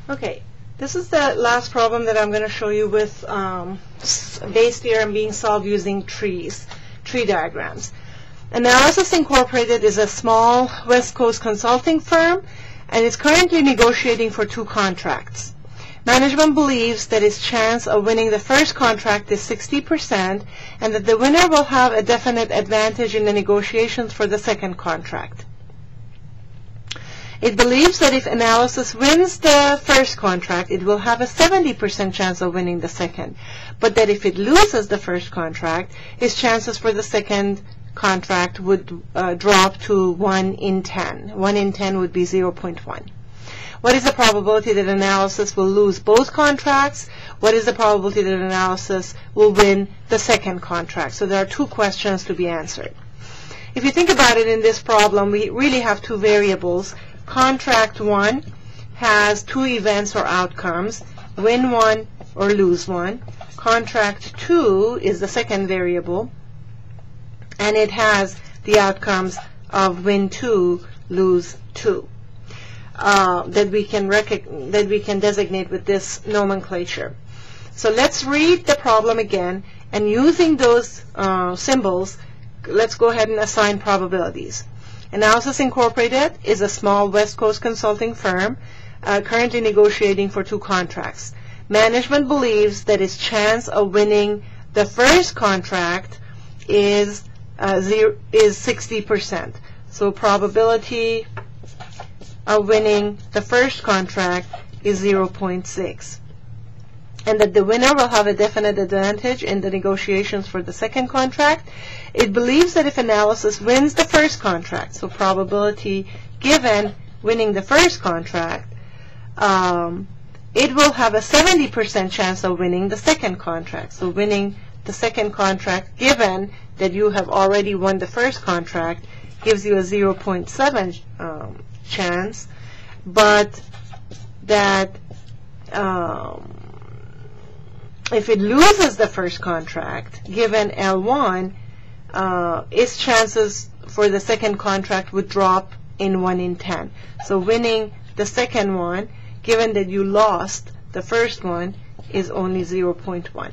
Okay, this is the last problem that I'm going to show you with Bayes' theorem being solved using tree diagrams. Analysis Incorporated is a small West Coast consulting firm and is currently negotiating for 2 contracts. Management believes that its chance of winning the first contract is 60% and that the winner will have a definite advantage in the negotiations for the second contract. It believes that if Analysis wins the first contract, it will have a 70% chance of winning the second, but that if it loses the first contract, its chances for the second contract would drop to 1 in 10. 1 in 10 would be 0.1. What is the probability that Analysis will lose both contracts? What is the probability that Analysis will win the second contract? So there are 2 questions to be answered. If you think about it in this problem, we really have 2 variables. Contract 1 has 2 events or outcomes, win 1 or lose 1. Contract 2 is the second variable, and it has the outcomes of win 2, lose 2, that we can designate with this nomenclature. So let's read the problem again, and using those symbols, let's go ahead and assign probabilities. Analysis Incorporated is a small West Coast consulting firm currently negotiating for 2 contracts. Management believes that its chance of winning the first contract is 60%. So probability of winning the first contract is 0.6. And that the winner will have a definite advantage in the negotiations for the second contract. It believes that if Analysis wins the first contract, so probability given winning the first contract, it will have a 70% chance of winning the second contract. So winning the second contract, given that you have already won the first contract, gives you a 0.7 chance, but that if it loses the first contract, given L1, its chances for the second contract would drop in 1 in 10. So winning the second one, given that you lost the first one, is only 0.1.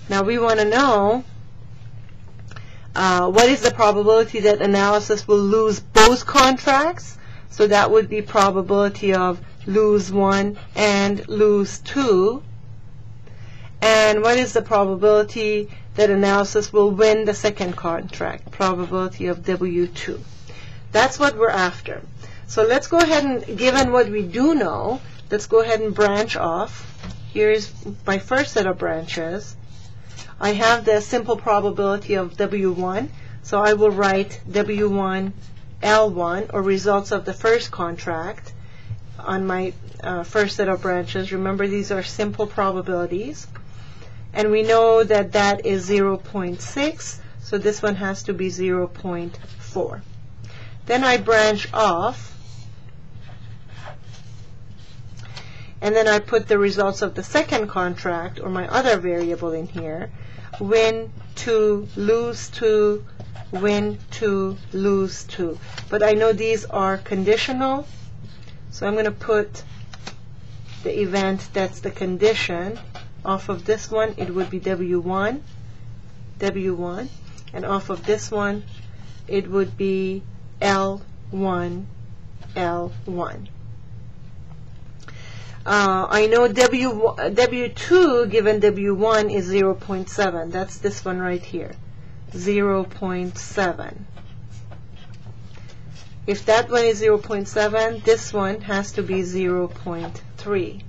Now we want to know what is the probability that Analysis will lose both contracts. So that would be probability of lose 1 and lose 2. And what is the probability that Analysis will win the second contract? Probability of W2. That's what we're after. So let's go ahead and, given what we do know, let's go ahead and branch off. Here's my first set of branches. I have the simple probability of W1, so I will write W1 L1, or results of the first contract, on my first set of branches. Remember, these are simple probabilities. And we know that that is 0.6, so this one has to be 0.4. Then I branch off, and then I put the results of the second contract, or my other variable in here, win 2, lose 2, win 2, lose 2. But I know these are conditional, so I'm going to put the event that's the condition. Off of this one, it would be W1, W1, and off of this one, it would be L1, L1. I know W2 given W1 is 0.7. That's this one right here, 0.7. If that one is 0.7, this one has to be 0.3.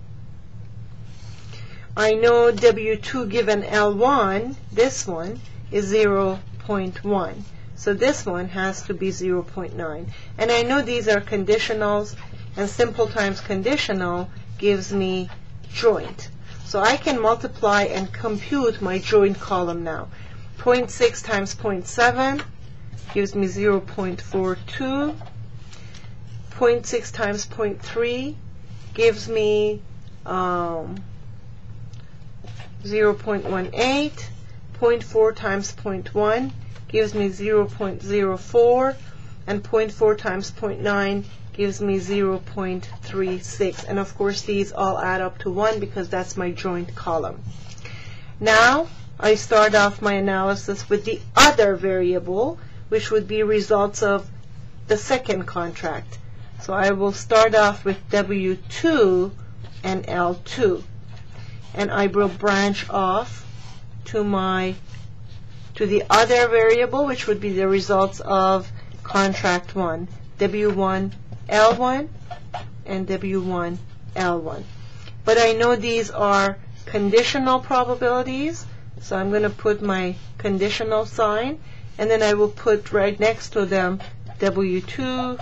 I know W2 given L1, this one, is 0.1. So this one has to be 0.9. And I know these are conditionals, and simple times conditional gives me joint. So I can multiply and compute my joint column now. 0.6 times 0.7 gives me 0.42. 0.6 times 0.3 gives me 0.18. 0.4 times 0.1 gives me 0.04, and 0.4 times 0.9 gives me 0.36. And of course, these all add up to 1 because that's my joint column. Now, I start off my analysis with the other variable, which would be results of the second contract. So I will start off with W2 and L2. And I will branch off to the other variable, which would be the results of contract 1, W1, L1, and W1, L1. But I know these are conditional probabilities, so I'm going to put my conditional sign, and then I will put right next to them W2,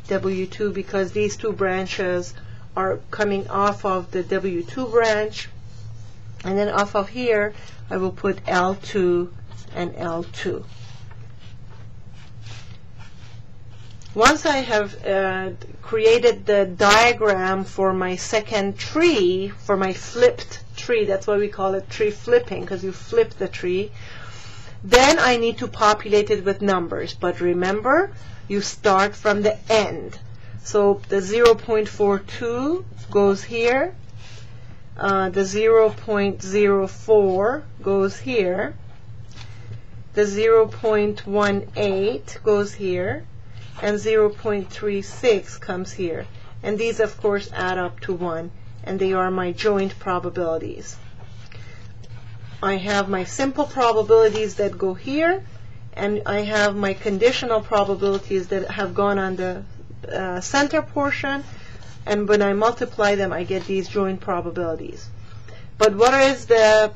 W2, because these two branches are coming off of the W2 branch, and then off of here I will put L2 and L2. Once I have created the diagram for my second tree, for my flipped tree, that's why we call it tree flipping, because you flip the tree, then I need to populate it with numbers. But remember, you start from the end. So the 0.42 goes here, the 0.04 goes here, the 0.18 goes here, and 0.36 comes here. And these, of course, add up to 1, and they are my joint probabilities. I have my simple probabilities that go here, and I have my conditional probabilities that have gone on the center portion, and when I multiply them, I get these joint probabilities. But what is the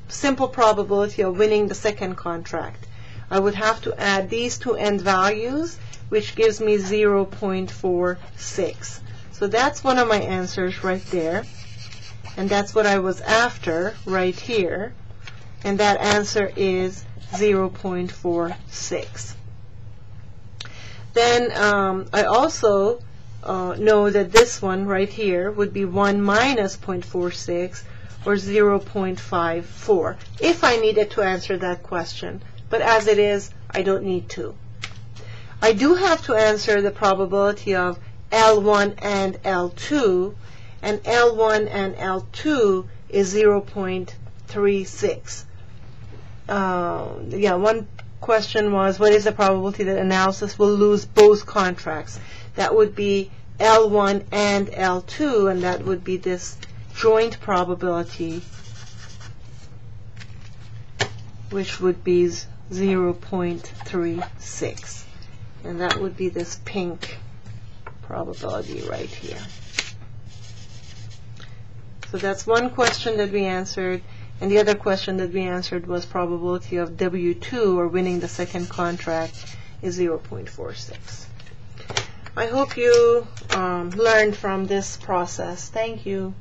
simple probability of winning the second contract? I would have to add these two end values, which gives me 0.46. So that's one of my answers right there. And that's what I was after right here. And that answer is 0.46. Then I also know that this one right here would be 1 minus 0.46, or 0.54, if I needed to answer that question. But as it is, I don't need to. I do have to answer the probability of L1 and L2, and L1 and L2 is 0.36. One question was, what is the probability that analysis will lose both contracts? That would be L1 and L2, and that would be this joint probability, which would be 0.36. And that would be this pink probability right here. So that's one question that we answered. And the other question that we answered was probability of W2, or winning the second contract, is 0.46. I hope you learned from this process. Thank you.